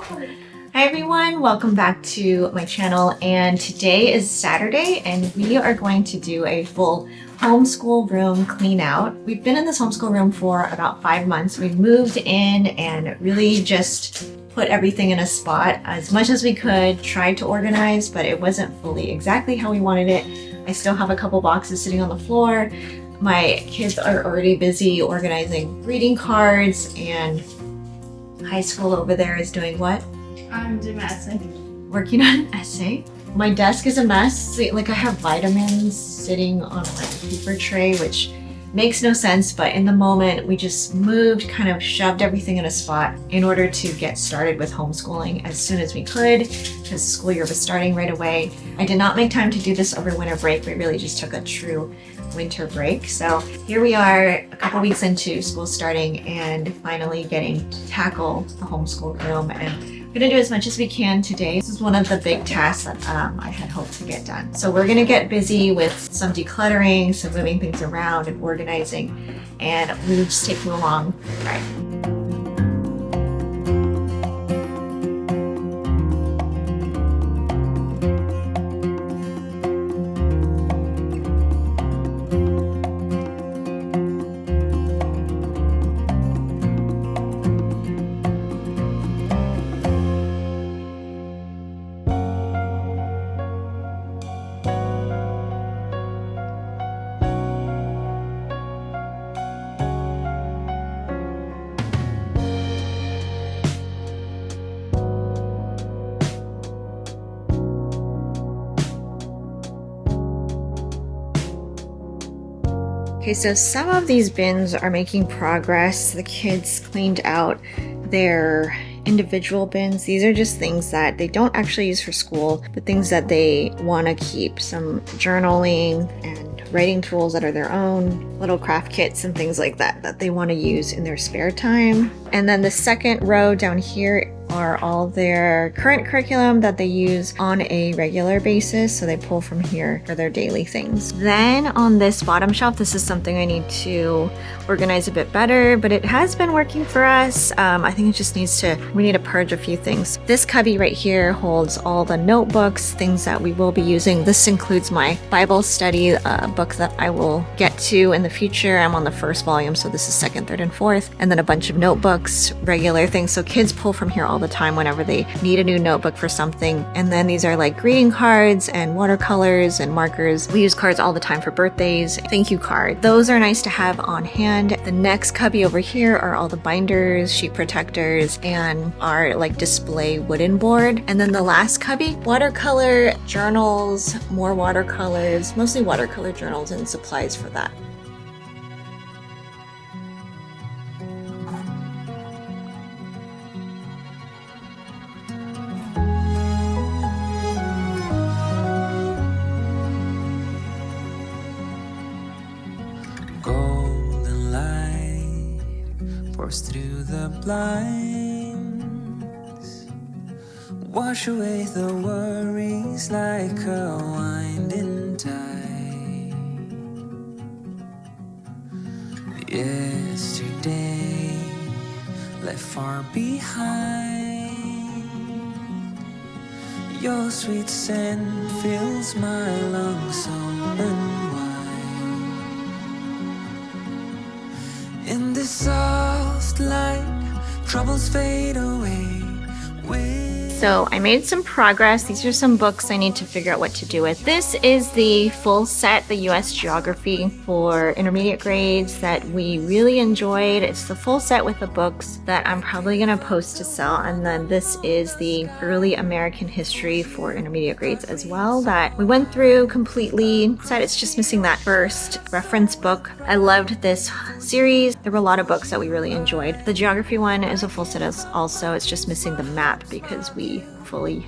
Hi everyone, welcome back to my channel, and today is Saturday and we are going to do a full homeschool room clean out. We've been in this homeschool room for about 5 months. We've moved in and really just put everything in a spot as much as we could, tried to organize, but it wasn't fully exactly how we wanted it. I still have a couple boxes sitting on the floor. My kids are already busy organizing greeting cards, and high school over there is doing what? I'm doing my essay. Working on an essay. My desk is a mess. Like, I have vitamins sitting on a paper tray, which makes no sense, but in the moment we just moved, kind of shoved everything in a spot in order to get started with homeschooling as soon as we could, because the school year was starting right away. I did not make time to do this over winter break. We really just took a true winter break. So here we are a couple weeks into school starting and finally getting to tackle the homeschool room, and we're gonna do as much as we can today. This is one of the big tasks that I had hoped to get done. So we're gonna get busy with some decluttering, some moving things around and organizing, and we'll just take you along. All right. Okay, so some of these bins are making progress. The kids cleaned out their individual bins. These are just things that they don't actually use for school, but things that they want to keep. Some journaling and writing tools that are their own, little craft kits and things like that that they want to use in their spare time. And then the second row down here are all their current curriculum that they use on a regular basis, so they pull from here for their daily things. Then on this bottom shelf, this is something I need to organize a bit better, but it has been working for us. I think it just we need to purge a few things. This cubby right here holds all the notebooks, things that we will be using. This includes my Bible study book that I will get to in the future. I'm on the first volume, so this is second, third, and fourth, and then a bunch of notebooks, regular things. So kids pull from here all the time whenever they need a new notebook for something. And then these are like greeting cards and watercolors and markers. We use cards all the time for birthdays, thank you card. Those are nice to have on hand. The next cubby over here are all the binders, sheet protectors, and our like display wooden board. And then the last cubby, watercolor journals, more watercolors, mostly watercolor journals and supplies for that. Through the blinds, wash away the worries like a winding tide. Yesterday left far behind, your sweet scent fills my lungs open wide. In this soft light, troubles fade away. So I made some progress. These are some books I need to figure out what to do with. This is the full set, the US Geography for intermediate grades that we really enjoyed. It's the full set with the books that I'm probably gonna post to sell. And then this is the early American history for intermediate grades as well that we went through completely. Said it's just missing that first reference book. I loved this series. There were a lot of books that we really enjoyed. The geography one is a full set also. It's just missing the map because we fully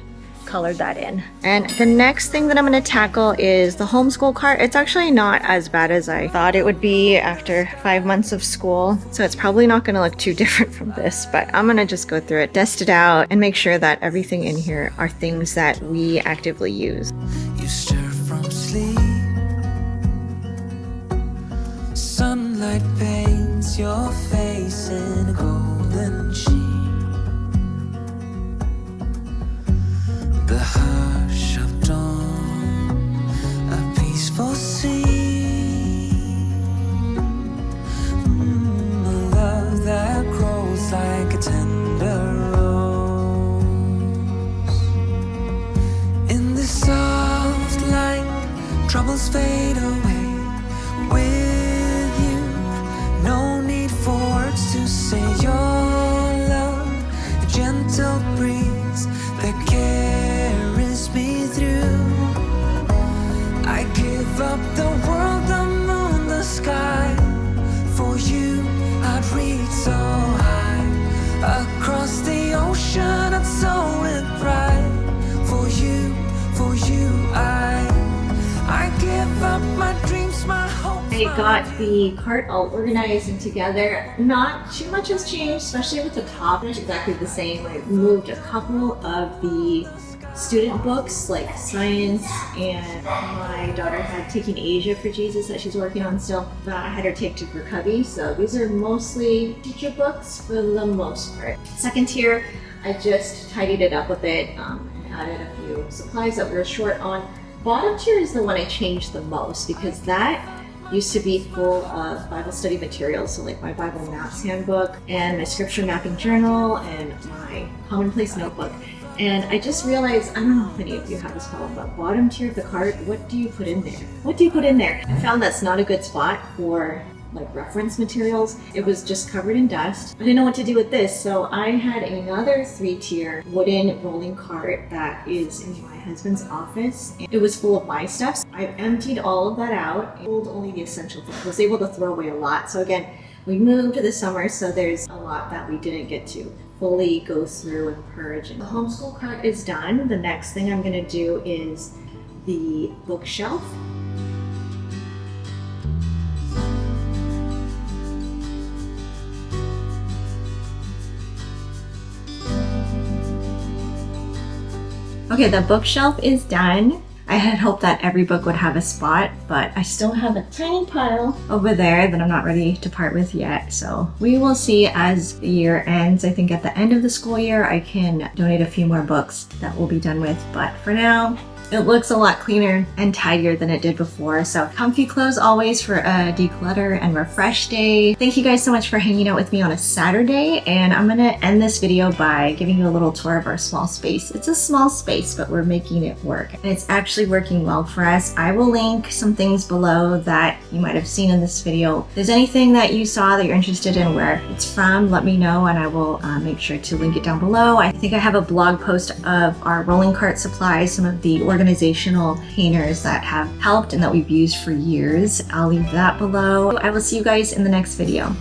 colored that in. And the next thing that I'm going to tackle is the homeschool cart. It's actually not as bad as I thought it would be after 5 months of school, so it's probably not going to look too different from this, but I'm going to just go through it, test it out, and make sure that everything in here are things that we actively use. You stir from sleep, sunlight paints your face in a golden sheen. gentle breeze that carries me through. I give up the world, the moon, the sky. For you, I'd reach so high. Across the ocean, I'd soar with pride. For you, I give up my dreams, my hopes. I got the cart all organized and together. Not too much has changed, especially with the top. It's exactly the same. I moved a couple of the student books like science, and my daughter had Taking Asia for Jesus that she's working on still, but I had her take to her cubby. So these are mostly teacher books for the most part. Second tier, I just tidied it up a bit and added a few supplies that we were short on. Bottom tier is the one I changed the most because that used to be full of Bible study materials, so like my Bible Maps handbook and my scripture mapping journal and my commonplace notebook. And I just realized, I don't know if any of you have this problem, but bottom tier of the cart, what do you put in there? What do you put in there? I found that's not a good spot for like reference materials. It was just covered in dust. I didn't know what to do with this, so I had another 3-tier wooden rolling cart that is in my husband's office. It was full of my stuff. So I emptied all of that out, pulled only the essential things. I was able to throw away a lot. So again, we moved to the summer, so there's a lot that we didn't get to fully go through and purge. And the homeschool cart is done. The next thing I'm gonna do is the bookshelf. Okay, the bookshelf is done. I had hoped that every book would have a spot, but I still have a tiny pile over there that I'm not ready to part with yet. So we will see as the year ends. I think at the end of the school year, I can donate a few more books that we'll be done with. But for now, it looks a lot cleaner and tidier than it did before. So comfy clothes always for a declutter and refresh day. Thank you guys so much for hanging out with me on a Saturday. And I'm gonna end this video by giving you a little tour of our small space. It's a small space, but we're making it work. And it's actually working well for us. I will link some things below that you might have seen in this video. If there's anything that you saw that you're interested in where it's from, let me know and I will make sure to link it down below. I think I have a blog post of our rolling cart supplies, some of the organizational hangers that have helped and that we've used for years. I'll leave that below. I will see you guys in the next video.